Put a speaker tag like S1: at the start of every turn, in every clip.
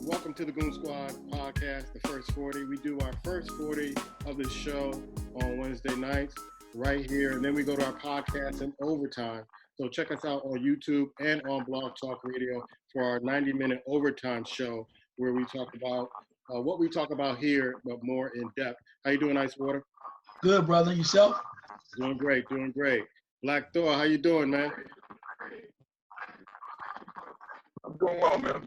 S1: Welcome to the Goon Squad podcast, the first 40. We do our first 40 of the show on Wednesday nights right here, and then we go to our podcast in overtime. So check us out on YouTube and on Blog Talk Radio for our 90-minute overtime show where we talk about what we talk about here, but more in depth. How you doing, Ice Water?
S2: Good, brother. Yourself?
S1: Doing great, doing great. Black Thor, how you doing, man?
S3: I'm doing well, man. I'm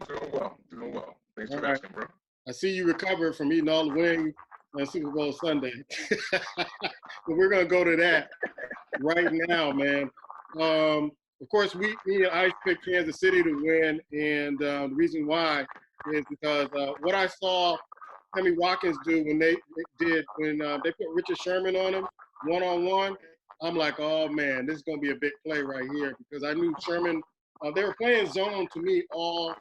S3: doing well. Thanks for asking, bro.
S1: I see you recovered from eating all the wings on Super Bowl Sunday. But we're going to go to that right now, man. Of course, me and Ice picked Kansas City to win, and the reason why is because what I saw Sammy Watkins do when they put Richard Sherman on him one-on-one, I'm like, oh, man, this is going to be a big play right here because I knew Sherman they were playing zone to me all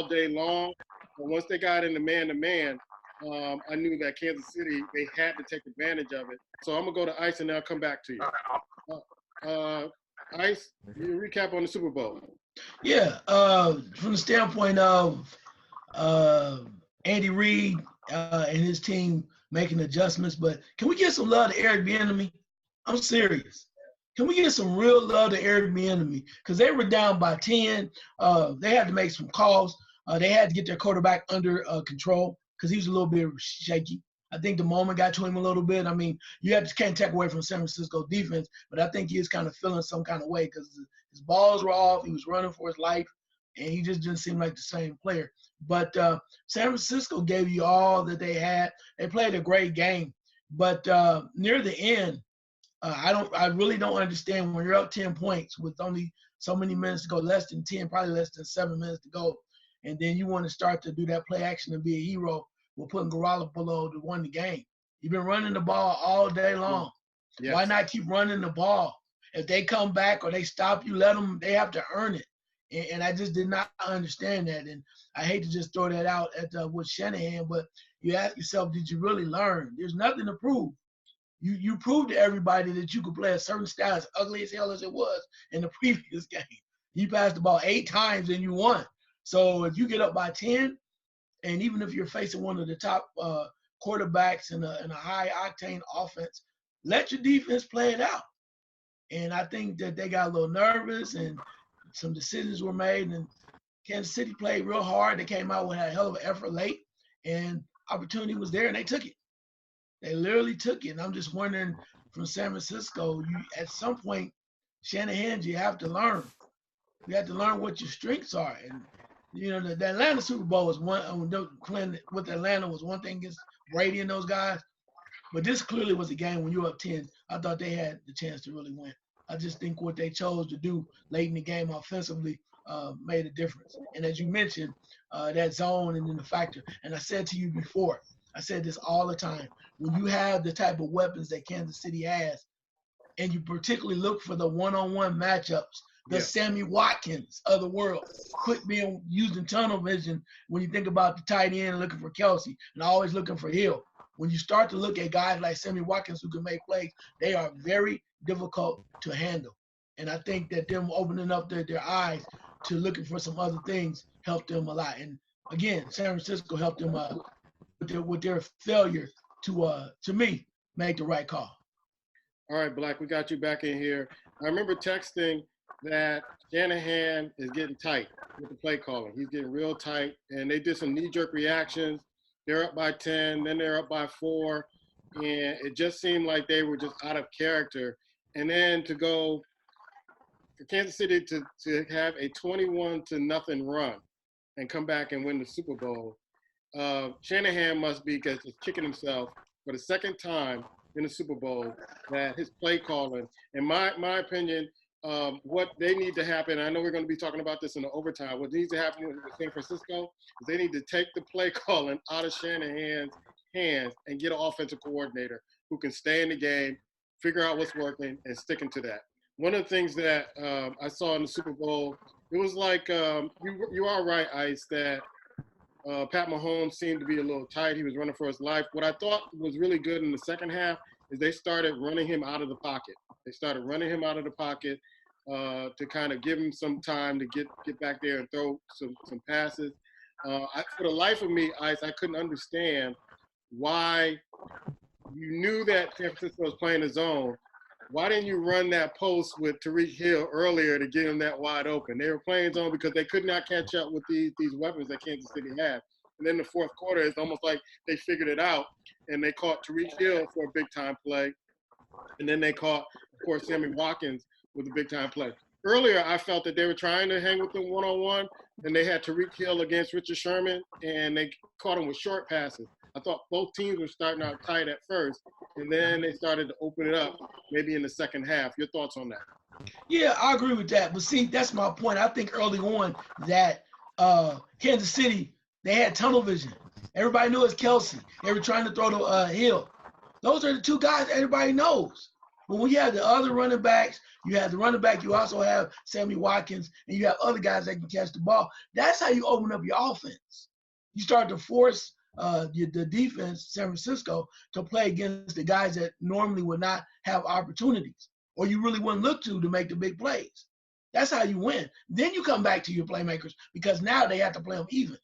S1: day long. But once they got into man-to-man, I knew that Kansas City, they had to take advantage of it. So I'm going to go to Ice and then I'll come back to you. Ice, you recap on the Super Bowl.
S2: Yeah, from the standpoint of Andy Reid and his team making adjustments, but can we get some love to Eric Bieniemy? I'm serious. Can we get some real love to Eric Bieniemy? Because they were down by 10. They had to make some calls. They had to get their quarterback under control because he was a little bit shaky. I think the moment got to him a little bit. I mean, can't take away from San Francisco defense, but I think he was kind of feeling some kind of way because his balls were off. He was running for his life, and he just didn't seem like the same player. But San Francisco gave you all that they had. They played a great game. But near the end, I really don't understand when you're up 10 points with only so many minutes to go, less than 10, probably less than 7 minutes to go. And then you want to start to do that play action and be a hero. We're putting Garoppolo to win the game. You've been running the ball all day long. Yes. Why not keep running the ball? If they come back or they stop you, let them. They have to earn it. And I just did not understand that. And I hate to just throw that out at with Shanahan, but you ask yourself, did you really learn? There's nothing to prove. You proved to everybody that you could play a certain style, as ugly as hell as it was in the previous game. You passed the ball 8 times and you won. So if you get up by 10, and even if you're facing one of the top quarterbacks in a high-octane offense, let your defense play it out. And I think that they got a little nervous and some decisions were made. And Kansas City played real hard. They came out with a hell of an effort late, and opportunity was there, and they took it. They literally took it. And I'm just wondering from San Francisco, at some point, Shanahan, you have to learn. You have to learn what your strengths are. And, you know, the Atlanta Super Bowl was with Atlanta was one thing against Brady and those guys. But this clearly was a game when you were up 10. I thought they had the chance to really win. I just think what they chose to do late in the game offensively made a difference. And as you mentioned, that zone and then the factor. And I said to you before, I said this all the time. When you have the type of weapons that Kansas City has, and you particularly look for the one-on-one matchups, the Sammy Watkins of the world, quit being used in tunnel vision when you think about the tight end looking for Kelsey and always looking for Hill. When you start to look at guys like Sammy Watkins who can make plays, they are very difficult to handle. And I think that them opening up their eyes to looking for some other things helped them a lot. And again, San Francisco helped them with their failure to me, make the right call.
S1: All right, Black, we got you back in here. I remember texting that Shanahan is getting tight with the play calling. He's getting real tight, and they did some knee-jerk reactions. They're up by 10, then they're up by 4, and it just seemed like they were just out of character. And then to go for Kansas City to have a 21-0 run and come back and win the Super Bowl, Shanahan must be just kicking himself for the second time in the Super Bowl that his play calling, in my opinion, what they need to happen, I know we're going to be talking about this in the overtime, what needs to happen with San Francisco is they need to take the play calling out of Shanahan's hands and get an offensive coordinator who can stay in the game, figure out what's working, and sticking to that. One of the things that I saw in the Super Bowl, it was like you are right, Ice, that Pat Mahomes seemed to be a little tight. He was running for his life. What I thought was really good in the second half is they started running him out of the pocket. They started running him out of the pocket to kind of give him some time to get back there and throw some passes. For the life of me, I couldn't understand why you knew that San Francisco was playing the zone. Why didn't you run that post with Tariq Hill earlier to get him that wide open? They were playing zone because they could not catch up with these weapons that Kansas City had. And then the fourth quarter, it's almost like they figured it out, and they caught Tariq Hill for a big-time play. And then they caught, of course, Sammy Watkins with a big-time play. Earlier, I felt that they were trying to hang with them one-on-one, and they had Tariq Hill against Richard Sherman, and they caught him with short passes. I thought both teams were starting out tight at first, and then they started to open it up maybe in the second half. Your thoughts on that?
S2: Yeah, I agree with that. But see, that's my point. I think early on that Kansas City, they had tunnel vision. Everybody knew it's Kelsey. They were trying to throw to Hill. Those are the two guys everybody knows. But when you have the other running backs, you have the running back, you also have Sammy Watkins, and you have other guys that can catch the ball. That's how you open up your offense. You start to force the defense, San Francisco, to play against the guys that normally would not have opportunities, or you really wouldn't look to make the big plays. That's how you win. Then you come back to your playmakers because now they have to play them even.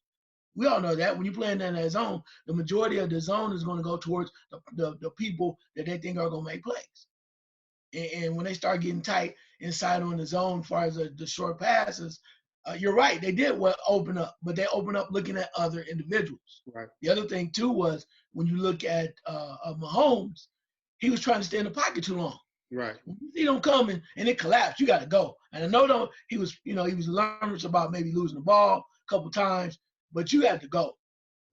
S2: We all know that when you're playing in that zone, the majority of the zone is going to go towards the people that they think are going to make plays. And when they start getting tight inside on the zone as far as the short passes, you're right. They did open up, but they open up looking at other individuals.
S1: Right.
S2: The other thing, too, was when you look at Mahomes, he was trying to stay in the pocket too long.
S1: Right.
S2: When you see them coming and it collapsed, you got to go. And I know he was nervous about maybe losing the ball a couple times, but you had to go.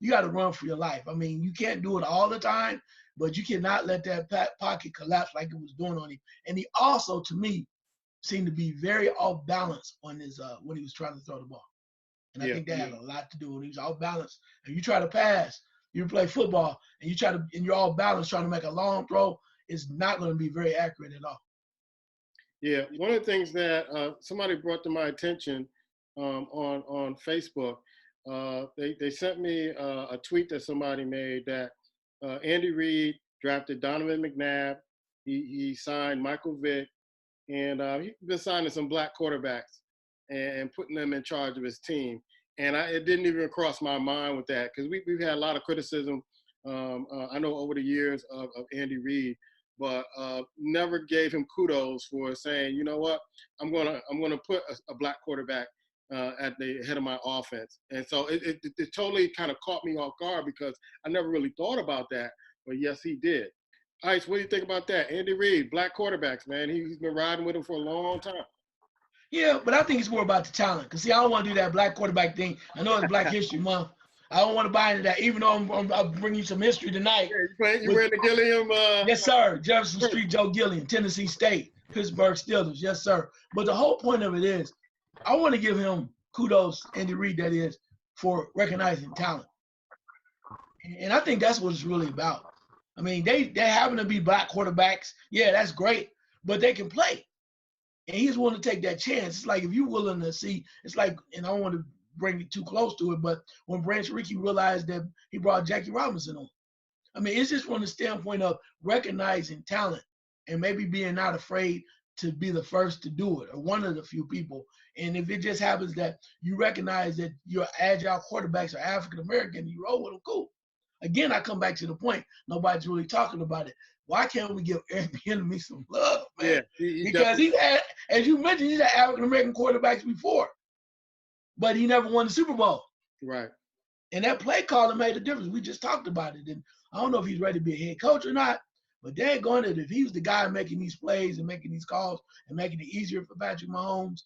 S2: You got to run for your life. I mean, you can't do it all the time, but you cannot let that pocket collapse like it was doing on him. And he also, to me, seemed to be very off balance on his when he was trying to throw the ball. And I think that had a lot to do with it. He was off balance. And you try to pass, you play football, and you're off balance trying to make a long throw, it's not going to be very accurate at all.
S1: Yeah, one of the things that somebody brought to my attention on Facebook, they sent me a tweet that somebody made that Andy Reid drafted Donovan McNabb. He signed Michael Vick, and he's been signing some black quarterbacks and putting them in charge of his team. And it didn't even cross my mind with that because we've had a lot of criticism. I know over the years of Andy Reid, but never gave him kudos for saying, you know what, I'm gonna put a black quarterback at the head of my offense. And so it totally kind of caught me off guard because I never really thought about that. But yes, he did. Ice, what do you think about that? Andy Reid, black quarterbacks, man. He's been riding with him for a long time.
S2: Yeah, but I think it's more about the talent. Because, see, I don't want to do that black quarterback thing. I know it's Black History Month. I don't want to buy into that, even though I'll bring you some history tonight.
S1: Yeah, you wearing the Gilliam?
S2: Yes, sir. Jefferson Street, Joe Gilliam, Tennessee State, Pittsburgh Steelers. Yes, sir. But the whole point of it is I want to give him kudos, Andy Reid, that is, for recognizing talent. And I think that's what it's really about. I mean, they happen to be black quarterbacks. Yeah, that's great. But they can play. And he's willing to take that chance. It's like if you're willing to see, it's like, and I don't want to bring it too close to it, but when Branch Rickey realized that he brought Jackie Robinson on. I mean, it's just from the standpoint of recognizing talent and maybe being not afraid to be the first to do it or one of the few people. And if it just happens that you recognize that your agile quarterbacks are African-American, you roll with them, cool. Again, I come back to the point, nobody's really talking about it. Why can't we give Eric Bieniemy some love, man? Yeah, because he's had, as you mentioned, he's had African-American quarterbacks before, but he never won the Super Bowl.
S1: Right.
S2: And that play calling made a difference. We just talked about it. And I don't know if he's ready to be a head coach or not, but daggone it, if he was the guy making these plays and making these calls and making it easier for Patrick Mahomes,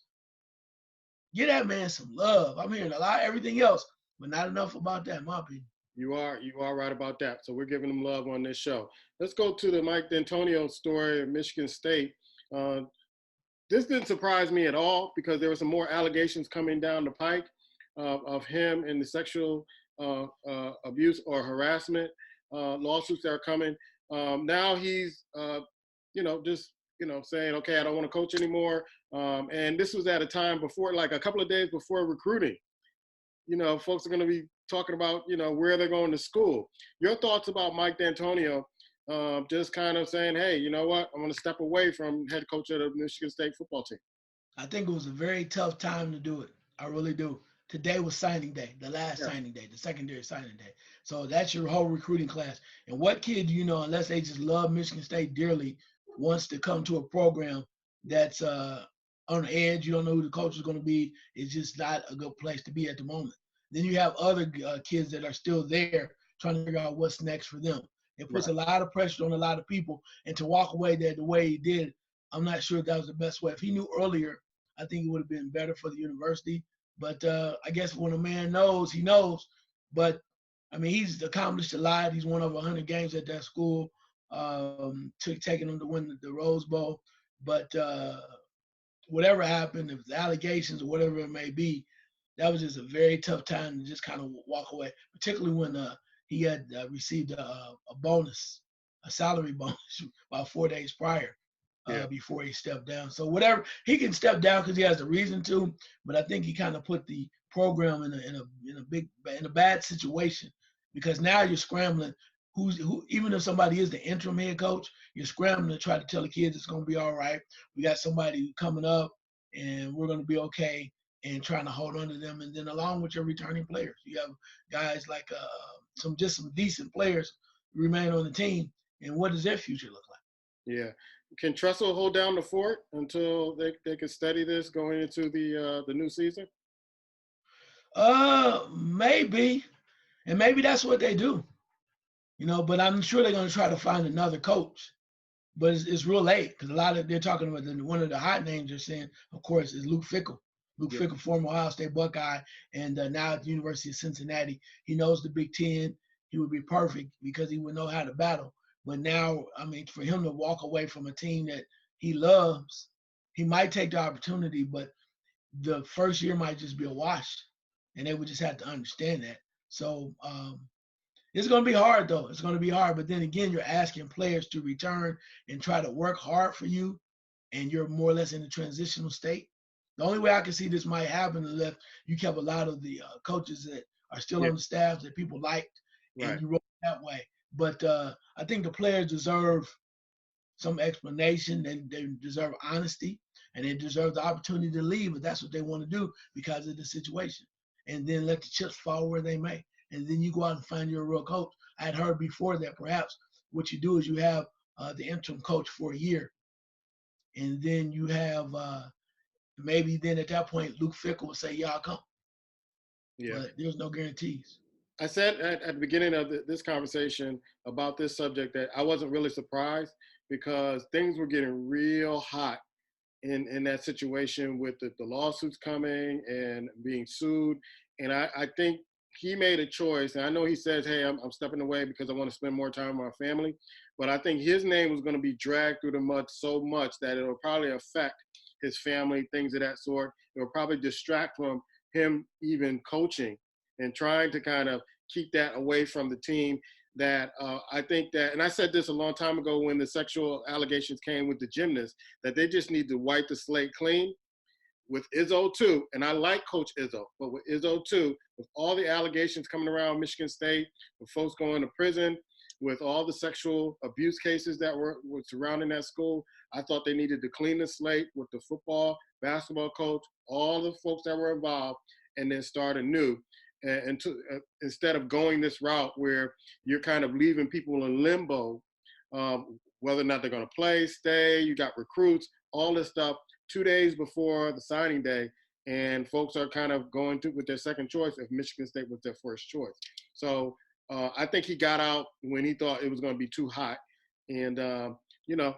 S2: give that man some love. I'm hearing a lot of everything else, but not enough about that, in my opinion.
S1: You are right about that. So we're giving them love on this show. Let's go to the Mike D'Antonio story of Michigan State. This didn't surprise me at all because there were some more allegations coming down the pike of him and the sexual abuse or harassment lawsuits that are coming. Now he's, saying, okay, I don't want to coach anymore. And this was at a time before, like a couple of days before recruiting. Folks are going to be talking about, where they're going to school. Your thoughts about Mike D'Antonio just kind of saying, hey, you know what? I'm going to step away from head coach of the Michigan State football team.
S2: I think it was a very tough time to do it. I really do. today was signing day, the last
S1: Yeah.
S2: signing day, the secondary signing day. So that's your whole recruiting class. And what kid, unless they just love Michigan State dearly, wants to come to a program that's on the edge, you don't know who the coach is going to be, it's just not a good place to be at the moment. Then you have other kids that are still there trying to figure out what's next for them. It puts
S1: Right.
S2: a lot of pressure on a lot of people. And to walk away there the way he did, I'm not sure that was the best way. If he knew earlier, I think it would have been better for the university. But I guess when a man knows, he knows. But I mean, he's accomplished a lot. He's won over 100 games at that school, taking them to win the Rose Bowl. But whatever happened, if the allegations or whatever it may be, that was just a very tough time to just kind of walk away, particularly when he had received a bonus, a salary bonus about 4 days prior
S1: Yeah.
S2: before he stepped down. So whatever, he can step down because he has a reason to, but I think he kind of put the program in a bad situation because now you're scrambling. Even if somebody is the interim head coach, you're scrambling to try to tell the kids it's going to be all right. We got somebody coming up, and we're going to be okay, and trying to hold on to them. And then along with your returning players, you have guys like some decent players remain on the team. And what does their future look like?
S1: Yeah. Can Tressel hold down the fort until they can study this going into the new season?
S2: Maybe, and maybe that's what they do. But I'm sure they're going to try to find another coach. But it's real late because they're talking about one of the hot names they're saying, of course, is Luke Fickell. Luke Fickell, former Ohio State Buckeye, and now at the University of Cincinnati. He knows the Big Ten. He would be perfect because he would know how to battle. But now, I mean, for him to walk away from a team that he loves, he might take the opportunity, but the first year might just be a wash, and they would just have to understand that. So it's going to be hard, though. It's going to be hard. But then again, you're asking players to return and try to work hard for you, and you're more or less in a transitional state. The only way I can see this might happen is if you kept a lot of the coaches that are still on the staff that people liked, and you roll that way. But I think the players deserve some explanation. They deserve honesty, and they deserve the opportunity to leave if that's what they want to do because of the situation. And then let the chips fall where they may. And then you go out and find your real coach. I had heard before that perhaps what you do is you have the interim coach for a year, and then you have maybe then at that point Luke Fickell will say, "Yeah, I'll come."
S1: Yeah.
S2: But there's no guarantees.
S1: I said at the beginning of this conversation about this subject that I wasn't really surprised because things were getting real hot in that situation with the lawsuits coming and being sued. And I think he made a choice. And I know he says, hey, I'm stepping away because I want to spend more time with my family. But I think his name was going to be dragged through the mud so much that it'll probably affect his family, things of that sort. It'll probably distract from him even coaching and trying to kind of keep that away from the team. That I think that, and I said this a long time ago when the sexual allegations came with the gymnast, that they just need to wipe the slate clean with Izzo too. And I like Coach Izzo, but with Izzo too, with all the allegations coming around Michigan State, with folks going to prison, with all the sexual abuse cases that were surrounding that school, I thought they needed to clean the slate with the football, basketball coach, all the folks that were involved, and then start anew. And instead of going this route where you're kind of leaving people in limbo, whether or not they're going to play, stay, you got recruits, all this stuff 2 days before the signing day, and folks are kind of going to with their second choice if Michigan State was their first choice. So I think he got out when he thought it was going to be too hot. And,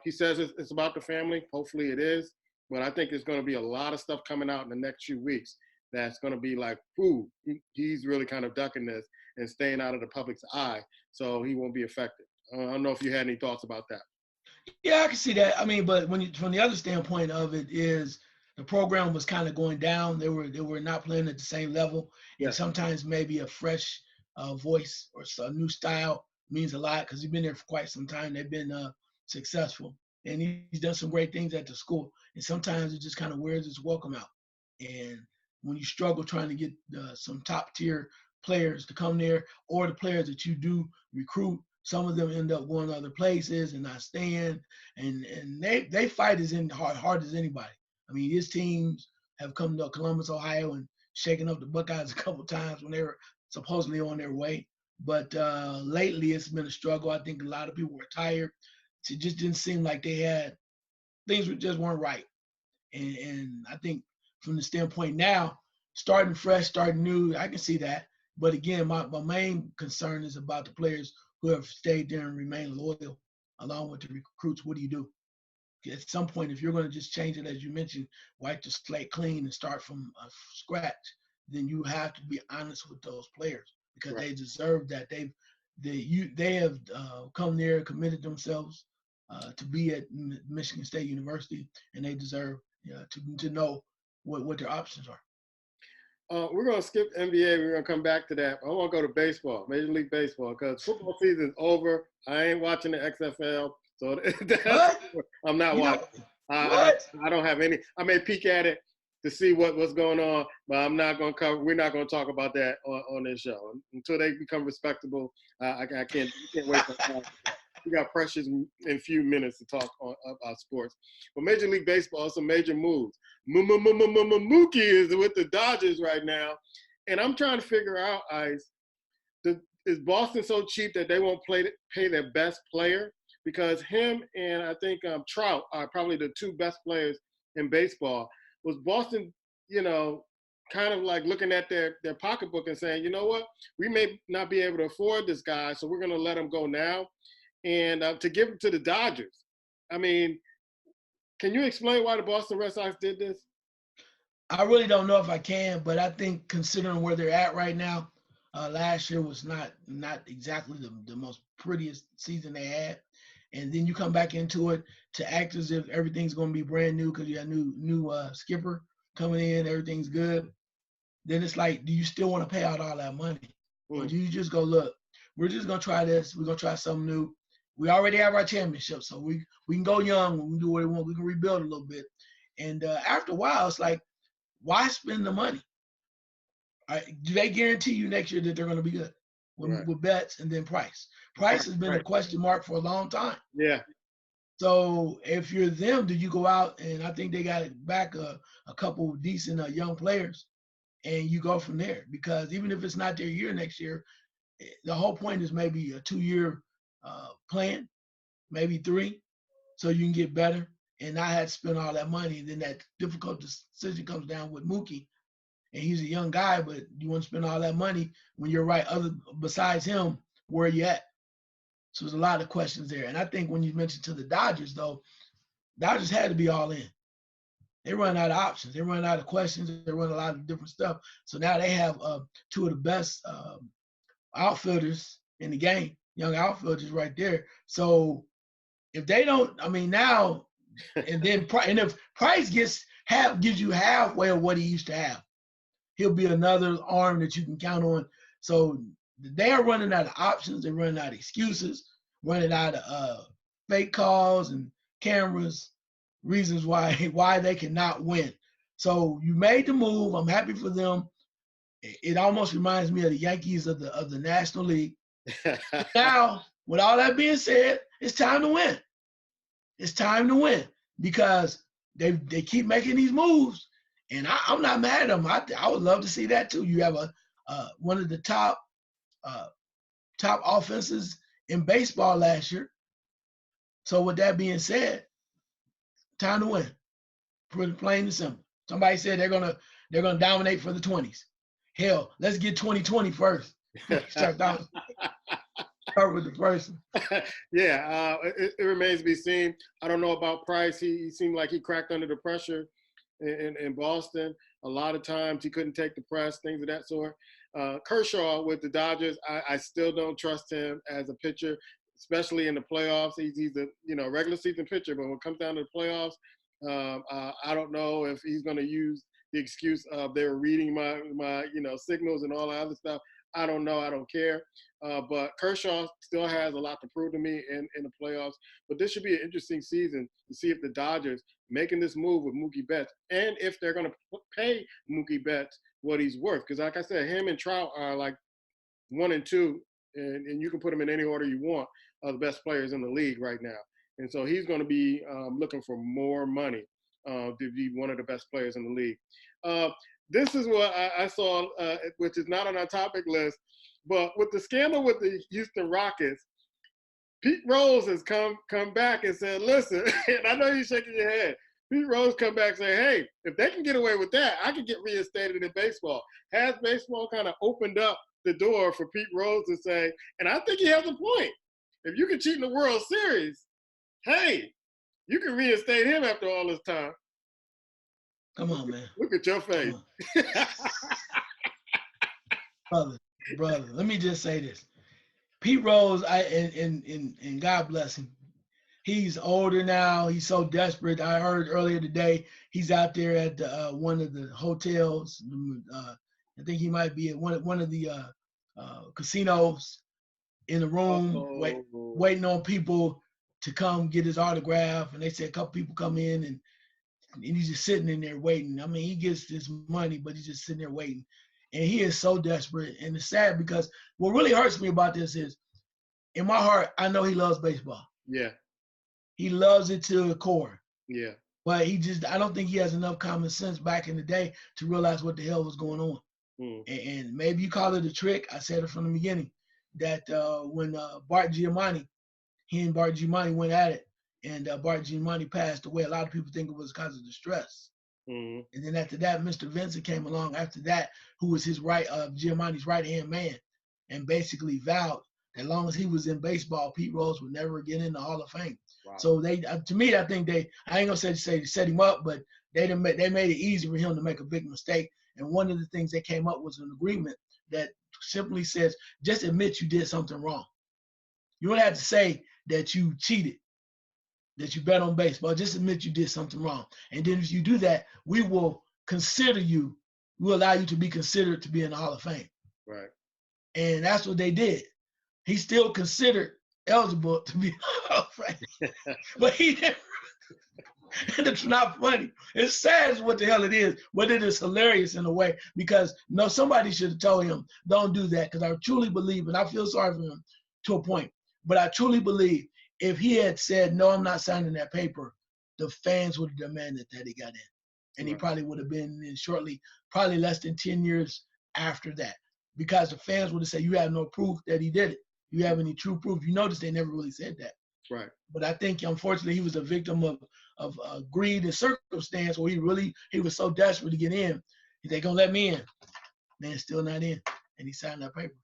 S1: he says it's about the family. Hopefully it is. But I think there's going to be a lot of stuff coming out in the next few weeks that's going to be like, ooh, he's really kind of ducking this and staying out of the public's eye, so he won't be affected. I don't know if you had any thoughts about that.
S2: Yeah, I can see that. I mean, but from the other standpoint of it is the program was kind of going down. They were not playing at the same level, and sometimes maybe a fresh voice or a new style means a lot because he's been there for quite some time. They've been successful, and he's done some great things at the school. And sometimes it just kind of wears its welcome out. And when you struggle trying to get some top tier players to come there, or the players that you do recruit, some of them end up going other places and not staying, and they fight as hard as anybody. I mean, his teams have come to Columbus, Ohio, and shaking up the Buckeyes a couple times when they were supposedly on their way. But lately, it's been a struggle. I think a lot of people were tired. It just didn't seem like they had things just weren't right. And I think from the standpoint now, starting fresh, starting new, I can see that. But again, my main concern is about the players who have stayed there and remained loyal, along with the recruits. What do you do? At some point, if you're going to just change it, as you mentioned, wipe the slate clean and start from scratch, then you have to be honest with those players because
S1: Right.
S2: they deserve that. They have come there, committed themselves to be at Michigan State University, and they deserve to know what their options are.
S1: We're going to skip NBA. We're going to come back to that. I want to go to baseball, Major League Baseball, because football season's over. I ain't watching the XFL, so I'm not watching. I don't have any. I may peek at it to see what's going on, but I'm not going to cover. We're not going to talk about that on this show until they become respectable. I can't wait for that. We got precious in few minutes to talk about sports. But Major League Baseball, some major moves. Mookie is with the Dodgers right now. And I'm trying to figure out, Ice, is Boston so cheap that they won't pay their best player? Because him and I think Trout are probably the two best players in baseball. Was Boston, kind of like looking at their pocketbook and saying, you know what, we may not be able to afford this guy, so we're going to let him go now. And to give him to the Dodgers. I mean, can you explain why the Boston Red Sox did this?
S2: I really don't know if I can, but I think considering where they're at right now, last year was not exactly the most prettiest season they had. And then you come back into it to act as if everything's going to be brand new because you got new skipper coming in, everything's good. Then it's like, do you still want to pay out all that money? Or do you just go, look, we're just going to try this. We're going to try something new. We already have our championship, so we can go young. We can do what we want. We can rebuild a little bit. And after a while, it's like, why spend the money? Do they guarantee you next year that they're going to be good with Betts and then Price? Price has been a question mark for a long time.
S1: Yeah.
S2: So if you're them, do you go out and I think they got back a couple of decent young players, and you go from there? Because even if it's not their year next year, the whole point is maybe a 2-year plan, maybe 3, so you can get better and not have to spend all that money. And then that difficult decision comes down with Mookie, and he's a young guy, but you want to spend all that money when you're right. Besides him, where are you at? So there's a lot of questions there. And I think when you mentioned to the Dodgers, though, Dodgers had to be all in. They run out of options. They run out of questions. They run a lot of different stuff. So now they have 2 of the best outfielders in the game, young outfielders right there. So if they don't, I mean, now and then and if Price gives you halfway of what he used to have, he'll be another arm that you can count on. So they are running out of options. They're running out of excuses, running out of fake calls and cameras, reasons why they cannot win. So you made the move. I'm happy for them. It almost reminds me of the Yankees of the National League. Now, with all that being said, it's time to win. It's time to win because they keep making these moves, and I'm not mad at them. I would love to see that too. You have one of the top offenses in baseball last year. So with that being said, time to win. Pretty plain and simple. Somebody said they're gonna dominate for the 20s. Hell, let's get 2020 first. Start with the first one.
S1: Yeah, it remains to be seen. I don't know about Price. He seemed like he cracked under the pressure in Boston. A lot of times he couldn't take the press, things of that sort. Kershaw with the Dodgers, I still don't trust him as a pitcher, especially in the playoffs. He's a regular season pitcher, but when it comes down to the playoffs, I don't know if he's going to use the excuse of they were reading my signals and all that other stuff. I don't know. I don't care. But Kershaw still has a lot to prove to me in the playoffs. But this should be an interesting season to see if the Dodgers making this move with Mookie Betts and if they're going to pay Mookie Betts what he's worth. Because like I said, him and Trout are like 1 and 2, and you can put them in any order you want, are the best players in the league right now. And so he's going to be looking for more money to be one of the best players in the league. this is what I saw, which is not on our topic list, but with the scandal with the Houston Rockets, Pete Rose has come back and said, listen, and I know you're shaking your head. Pete Rose come back and say, hey, if they can get away with that, I can get reinstated in baseball. Has baseball kind of opened up the door for Pete Rose to say, and I think he has a point. If you can cheat in the World Series, hey, you can reinstate him after all this time.
S2: Come on, man.
S1: Look at your face.
S2: Brother, let me just say this. Pete Rose, and God bless him. He's older now. He's so desperate. I heard earlier today he's out there at one of the hotels. I think he might be at one of the casinos in the room, waiting on people to come get his autograph. And they said a couple people come in and he's just sitting in there waiting. I mean, he gets this money, but he's just sitting there waiting. And he is so desperate. And it's sad because what really hurts me about this is, in my heart, I know he loves baseball.
S1: Yeah.
S2: He loves it to the core.
S1: Yeah.
S2: But I don't think he has enough common sense back in the day to realize what the hell was going on. And maybe you call it a trick. I said it from the beginning that when Bart Giamatti, he and Bart Giamatti went at it, and Bart Giamatti passed away. A lot of people think it was because of the stress. And then after that, Mr. Vincent came along after that, who was his Giamatti's right-hand man, and basically vowed that as long as he was in baseball, Pete Rose would never get in the Hall of Fame. Wow. So they, to me, I think I ain't gonna say set him up, but they made it easy for him to make a big mistake. And one of the things they came up was an agreement that simply says, just admit you did something wrong. You don't have to say that you cheated, that you bet on baseball. Just admit you did something wrong. And then if you do that, we will consider you, we'll allow you to be considered to be in the Hall of Fame. Right. And that's what they did. He's still considered eligible to be in the Hall of Fame. But he never, and it's not funny. It's sad is what the hell it is, but it is hilarious in a way because somebody should have told him, don't do that, because I truly believe, and I feel sorry for him to a point, but I truly believe if he had said, no, I'm not signing that paper, the fans would have demanded that he got in. And he probably would have been in shortly, probably less than 10 years after that, because the fans would have said, you have no proof that he did it. You have any true proof? You notice they never really said that. Right. But I think, unfortunately, he was a victim of greed and circumstance where he was so desperate to get in. They're going to let me in. Man, still not in. And he signed that paper.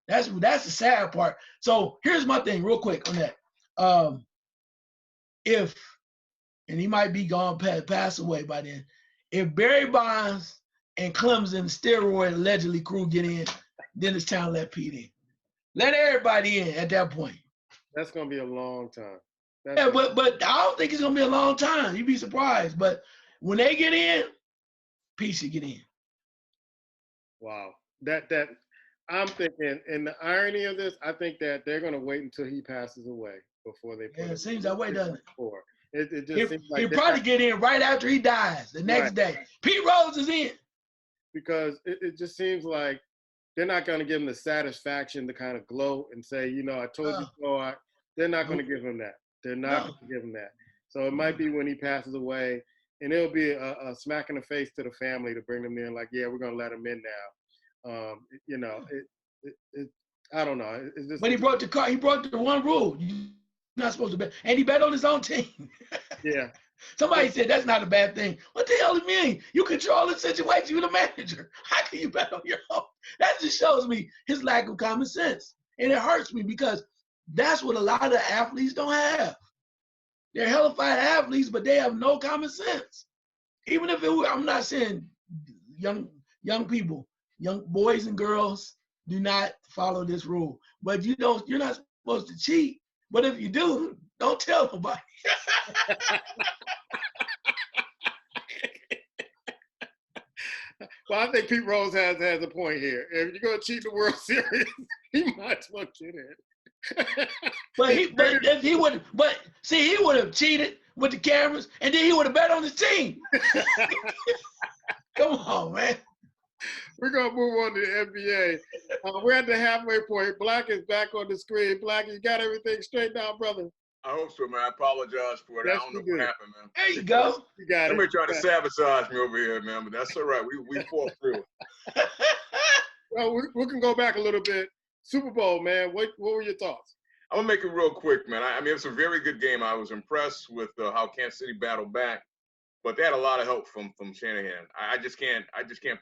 S2: That's the sad part. So here's my thing real quick on that. And he might be gone, pass away by then. If Barry Bonds and Clemson steroid allegedly crew get in, then it's time to let Pete in. Let everybody in at that point.
S1: That's gonna be a long time.
S2: But I don't think it's gonna be a long time. You'd be surprised. But when they get in, Pete should get in.
S1: Wow. That I'm thinking, and the irony of this, I think that they're gonna wait until he passes away before they put
S2: it seems that way, doesn't it?
S1: It just seems like
S2: he'll probably get in right after he dies the next day. Pete Rose is in.
S1: Because it just seems like they're not going to give him the satisfaction to kind of gloat and say, I told you so. They're not going to give him that. They're not going to give him that. So it might be when he passes away, and it'll be a smack in the face to the family to bring them in, like, yeah, we're going to let him in now. I don't know. It's just,
S2: but he broke the one rule. You're not supposed to bet. And he bet on his own team.
S1: Yeah.
S2: Somebody said that's not a bad thing. What the hell do you mean? You control the situation. You're the manager. How can you bet on your own? That just shows me his lack of common sense. And it hurts me because that's what a lot of athletes don't have. They're hellified athletes, but they have no common sense. Even if I'm not saying young people, young boys and girls do not follow this rule. But you're not supposed to cheat. But if you do, don't tell nobody.
S1: Well, I think Pete Rose has a point here. If you're going to cheat the World Series, he might as well get in.
S2: he would have cheated with the cameras, and then he would have bet on his team. Come on, man.
S1: We're going to move on to the NBA. We're at the halfway point. Black is back on the screen. Black, you got everything straightened out, brother?
S3: I hope so, man. I apologize for it.
S1: Yes,
S3: I don't
S1: you
S3: know what
S1: did.
S3: happened, man.
S2: There you go.
S1: You got it.
S3: Somebody tried to sabotage me over here, man, but that's all right. We fought through it.
S1: Well, we can go back a little bit. Super Bowl, man. What were your thoughts?
S3: I'm gonna make it real quick, man. I mean, it's a very good game. I was impressed with how Kansas City battled back, but they had a lot of help from Shanahan. I just can't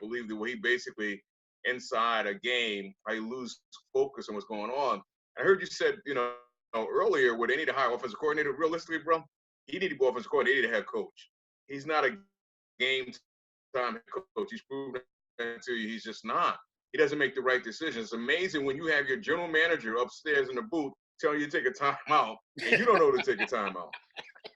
S3: believe the way he basically inside a game, how you lose focus on what's going on. I heard you said, earlier where they need a higher offensive coordinator. Realistically, bro, he need to go offensive coordinator. He need a head coach. He's not a game time head coach. He's proven to you he's just not. He doesn't make the right decisions. It's amazing when you have your general manager upstairs in the booth telling you to take a timeout and you don't know to take a timeout.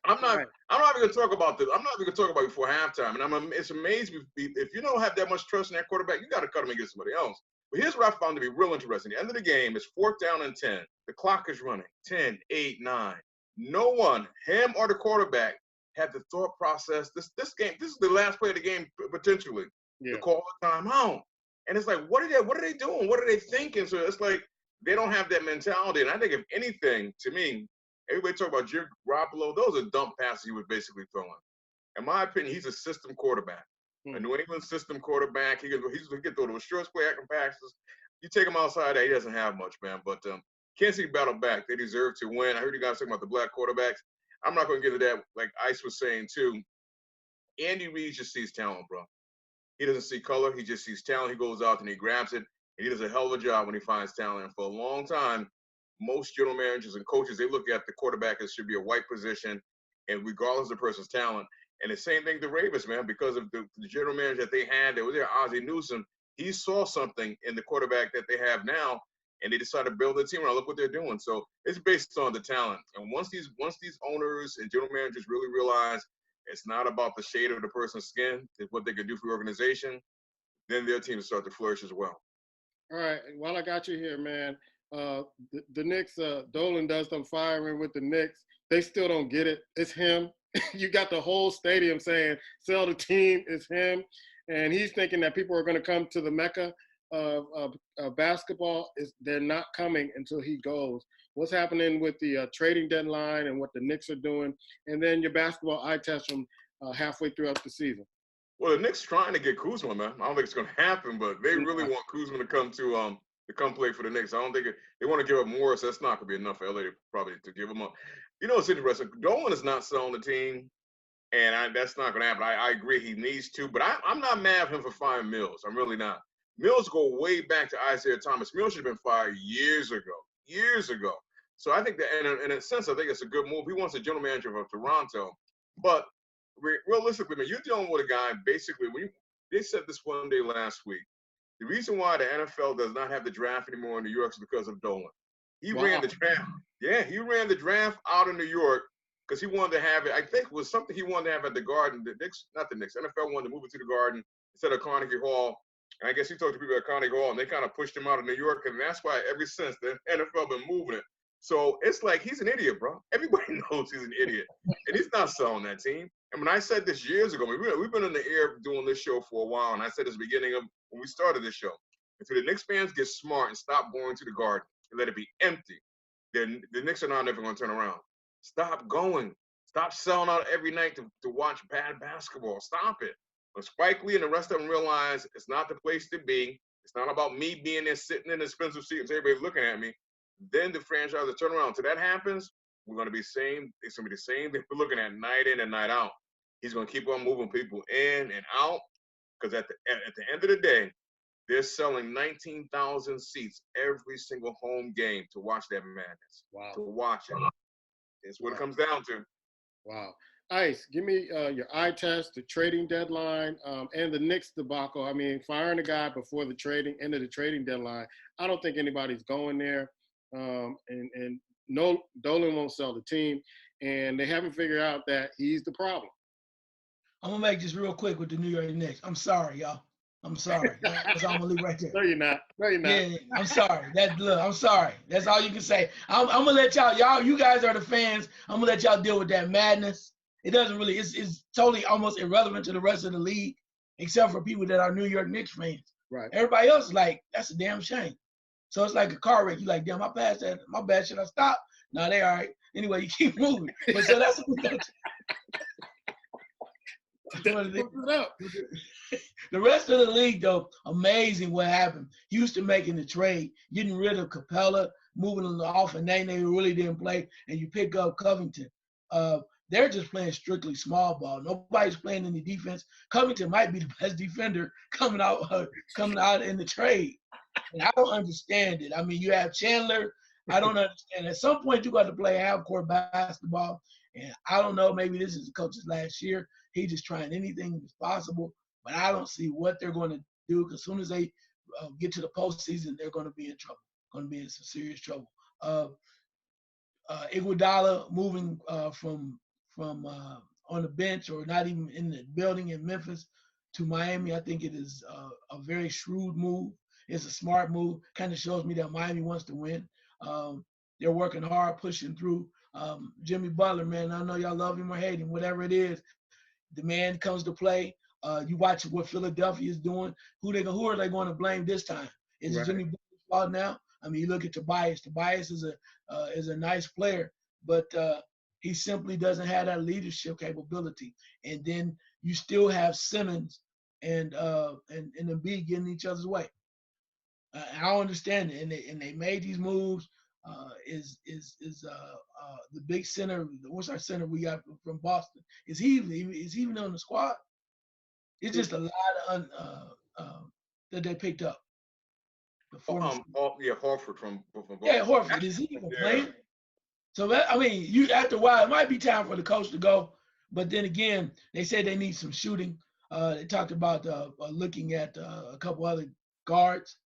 S3: I'm not even gonna talk about this. I'm not even gonna talk about it before halftime. And it's amazing if you don't have that much trust in that quarterback, you got to cut him and get somebody else. But here's what I found to be real interesting. At the end of the game, it's 4th down and 10. The clock is running. 10, 8, 9. No one, him or the quarterback, had the thought process. This game, this is the last play of the game potentially. To call a timeout. And it's like, what are they doing? What are they thinking? So it's like they don't have that mentality. And I think if anything, to me, everybody talk about Jim Garoppolo, those are dump passes he was basically throwing. In my opinion, he's a system quarterback. A New England system quarterback. He can throw those short play action passes. You take him outside that, he doesn't have much, man. But Kansas City battled back. They deserve to win. I heard you guys talking about the black quarterbacks. I'm not going to get to that, like Ice was saying too. Andy Reid just sees talent, bro. He doesn't see color. He just sees talent. He goes out and he grabs it. And he does a hell of a job when he finds talent. And for a long time, most general managers and coaches, they look at the quarterback as should be a white position, and regardless of the person's talent. And the same thing to Ravens, man, because of the general manager that they had, that was there, Ozzie Newsome. He saw something in the quarterback that they have now, and they decided to build a team around. Look what they're doing. So it's based on the talent. And once these owners and general managers really realize it's not about the shade of the person's skin, it's what they can do for the organization, then their team will start to flourish as well.
S1: All right. While I got you here, man, the Knicks, Dolan does some firing with the Knicks. They still don't get it. It's him. You got the whole stadium saying, sell the team, it's him. And he's thinking that people are going to come to the Mecca of basketball. They're not coming until he goes. What's happening with the trading deadline and what the Knicks are doing? And then your basketball eye test from halfway throughout the season.
S3: Well, the Knicks trying to get Kuzma, man. I don't think it's going to happen, but they really want Kuzma to come play for the Knicks. I don't think they want to give up Morris. That's not going to be enough for LA probably to give him up. You know, it's interesting. Dolan is not selling the team, and that's not going to happen. I agree he needs to, but I'm not mad at him for firing Mills. I'm really not. Mills go way back to Isaiah Thomas. Mills should have been fired years ago. So I think that, in a sense, I think it's a good move. He wants a general manager of Toronto, but realistically, man, you're dealing with a guy, basically, they said this one day last week. The reason why the NFL does not have the draft anymore in New York is because of Dolan. He ran the draft. Yeah, he ran the draft out of New York because he wanted to have it. I think it was something he wanted to have at the Garden. The Knicks, not the Knicks, NFL wanted to move it to the Garden instead of Carnegie Hall. And I guess he talked to people at Carnegie Hall, and they kind of pushed him out of New York. And that's why ever since the NFL been moving it. So it's like he's an idiot, bro. Everybody knows he's an idiot. And he's not selling that team. And when I said this years ago, we've been in the air doing this show for a while, and I said this beginning of when we started this show. If the Knicks fans get smart and stop going to the Garden and let it be empty, then the Knicks are not never going to turn around. Stop going. Stop selling out every night to watch bad basketball. Stop it. When Spike Lee and the rest of them realize it's not the place to be, it's not about me being there sitting in an expensive seat and everybody looking at me, then the franchise will turn around. Until that happens, we're going to be it's going to be the same thing we're looking at night in and night out. He's going to keep on moving people in and out because at the end of the day, they're selling 19,000 seats every single home game to watch that madness.
S1: Wow.
S3: To watch it. That's what it comes down to.
S1: Wow. Ice, give me your eye test, the trading deadline, and the Knicks debacle. I mean, firing a guy before the end of the trading deadline. I don't think anybody's going there. And no, Dolan won't sell the team, and they haven't figured out that he's the problem.
S2: I'm gonna make this real quick with the New York Knicks. I'm sorry, y'all. I'm sorry. That's all I'm gonna leave right there.
S1: No, you're not.
S2: Yeah, I'm sorry. I'm sorry. That's all you can say. I'm gonna let y'all. You guys are the fans. I'm gonna let y'all deal with that madness. It doesn't really. It's totally almost irrelevant to the rest of the league, except for people that are New York Knicks fans.
S1: Right.
S2: Everybody else is like, that's a damn shame. So it's like a car wreck. You like, damn, I passed that. My bad. Should I stop? No, they all right. Anyway, you keep moving. But so that's what we got. The rest of the league, though, amazing what happened. Houston making the trade, getting rid of Capella, moving them off, and they really didn't play, and you pick up Covington. They're just playing strictly small ball. Nobody's playing any defense. Covington might be the best defender coming out in the trade. And I don't understand it. I mean, you have Chandler. I don't understand. At some point, you got to play half-court basketball. And I don't know, maybe this is the coach's last year. He's just trying anything that's possible. But I don't see what they're going to do, because as soon as they get to the postseason, they're going to be in trouble, going to be in some serious trouble. Iguodala moving from on the bench or not even in the building in Memphis to Miami, I think it is a very shrewd move. It's a smart move. Kind of shows me that Miami wants to win. They're working hard, pushing through. Jimmy Butler, man, I know y'all love him or hate him, whatever it is. The man comes to play. You watch what Philadelphia is doing. Who are they going to blame this time? Is it Jimmy Butler's fault now? I mean, you look at Tobias. Tobias is a nice player, but he simply doesn't have that leadership capability. And then you still have Simmons and Embiid getting each other's way. I don't understand it. And they made these moves. Is the big center? What's our center we got from Boston? Is he even on the squad? It's just a lot of that they picked up.
S3: Horford from Boston.
S2: Yeah, Horford. Is he even playing? So that, I mean, after a while, it might be time for the coach to go. But then again, they said they need some shooting. They talked about looking at a couple other guards.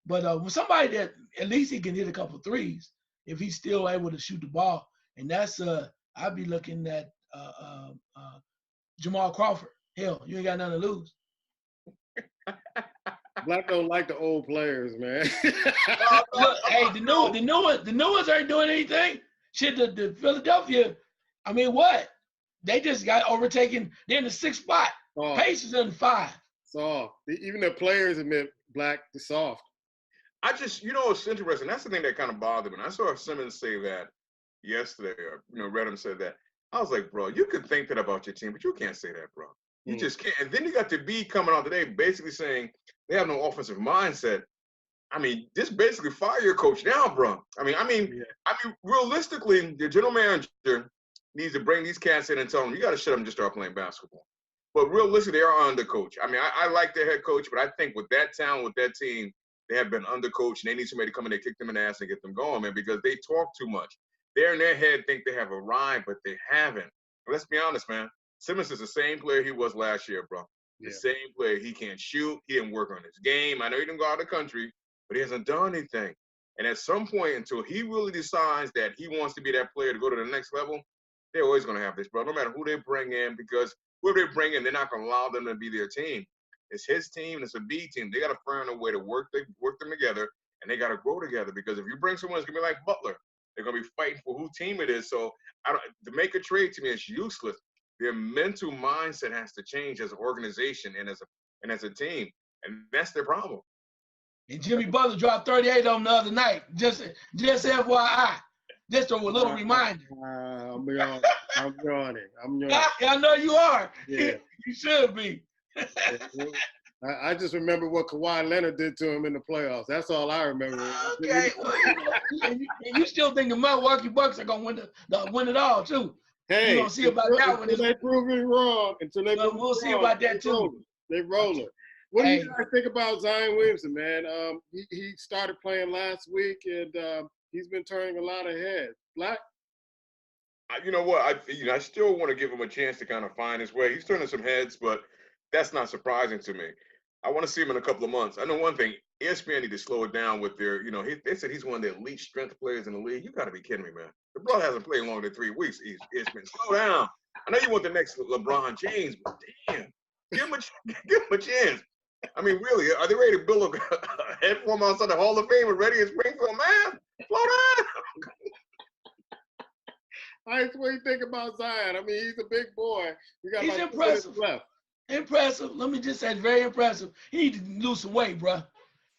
S2: But with somebody that at least he can hit a couple threes if he's still able to shoot the ball. And that's I'd be looking at Jamal Crawford. Hell, you ain't got nothing to lose.
S1: Black don't like the old players, man.
S2: Look, hey, the new ones aren't doing anything. Shit, the Philadelphia, I mean, what? They just got overtaken. They're in the 6th spot. Pacers in 5.
S1: Soft. Even the players admit Black is soft.
S3: It's interesting. That's the thing that kind of bothered me. I saw Simmons say that yesterday, or Redham said that. I was like, bro, you can think that about your team, but you can't say that, bro. You just can't. And then you got the B coming out today basically saying they have no offensive mindset. I mean, just basically fire your coach now, bro. I mean, realistically, the general manager needs to bring these cats in and tell them, you got to shut up and just start playing basketball. But realistically, they are undercoached. I mean, I like their head coach, but I think with that talent, with that team, they have been undercoached, and they need somebody to come in and kick them in the ass and get them going, man, because they talk too much. They're in their head, think they have arrived, but they haven't. But let's be honest, man. Simmons is the same player he was last year, bro. The same player. He can't shoot. He didn't work on his game. I know he didn't go out of the country, but he hasn't done anything. And at some point, until he really decides that he wants to be that player to go to the next level, they're always going to have this, bro. No matter who they bring in, because whoever they bring in, they're not going to allow them to be their team. It's his team. It's a B team. They got to find a way to work them together, and they got to grow together. Because if you bring someone that's going to be like Butler, they're going to be fighting for who team it is. So to make a trade to me is useless. Their mental mindset has to change as an organization and as a team, and that's their problem.
S2: And Jimmy Butler dropped 38 on them the other night. Just FYI, just a little reminder.
S1: I'm yawning.
S2: I know you are.
S1: Yeah.
S2: You should be.
S1: I just remember what Kawhi Leonard did to him in the playoffs. That's all I remember.
S2: Okay, well, and you still think the Milwaukee Bucks are gonna win it all too?
S1: Hey,
S2: we're gonna see about that one.
S1: Until they prove it wrong.
S2: We'll see about that too.
S1: They rolling. What do you guys think about Zion Williamson, man? He started playing last week, and he's been turning a lot of heads. Black?
S3: You know what? I still want to give him a chance to kind of find his way. He's turning some heads, but that's not surprising to me. I want to see him in a couple of months. I know one thing. ESPN need to slow it down with their, they said he's one of the elite strength players in the league. You got to be kidding me, man. The brother hasn't played longer than 3 weeks. ESPN, slow down. I know you want the next LeBron James, but damn, give him a chance. I mean, really, are they ready to build a head form outside the Hall of Fame and ready in Springfield, man? Slow down.
S1: What do you think about Zion? I mean, he's a big boy.
S2: He's impressive. Impressive. Let me just say, very impressive. He needs to lose some weight, bro.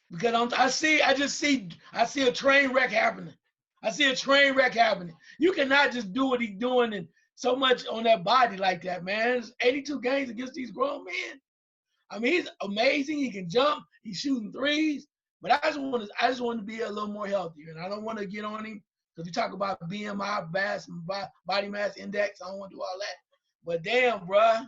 S2: Because I see a train wreck happening. I see a train wreck happening. You cannot just do what he's doing and so much on that body like that, man. It's 82 games against these grown men. I mean, he's amazing. He can jump. He's shooting threes. But I just want to be a little more healthier, and I don't want to get on him because we talk about BMI, body mass index. I don't want to do all that. But damn, bruh,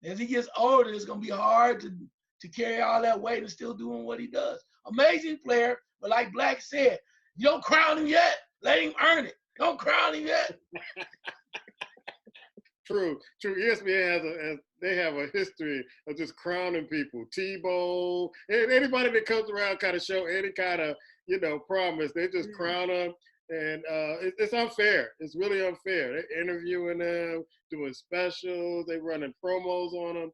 S2: as he gets older, it's gonna be hard to carry all that weight and still doing what he does. Amazing player, but like Black said, you don't crown him yet. Let him earn it. Don't crown him yet.
S1: True. ESPN they have a history of just crowning people. Tebow, and anybody that comes around kind of show any kind of, promise, they just crown them. And it's unfair. It's really unfair. They're interviewing them, doing specials. They running promos on them.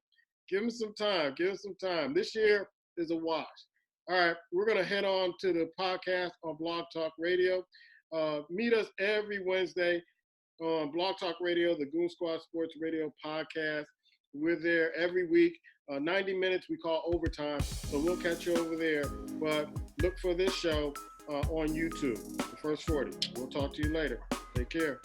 S1: Give them some time. This year is a wash. All right, we're going to head on to the podcast on Blog Talk Radio. Meet us every Wednesday on Blog Talk Radio, the Goon Squad Sports Radio podcast. We're there every week. 90 minutes we call overtime, so we'll catch you over there. But look for this show on YouTube, The First 40. We'll talk to you later. Take care.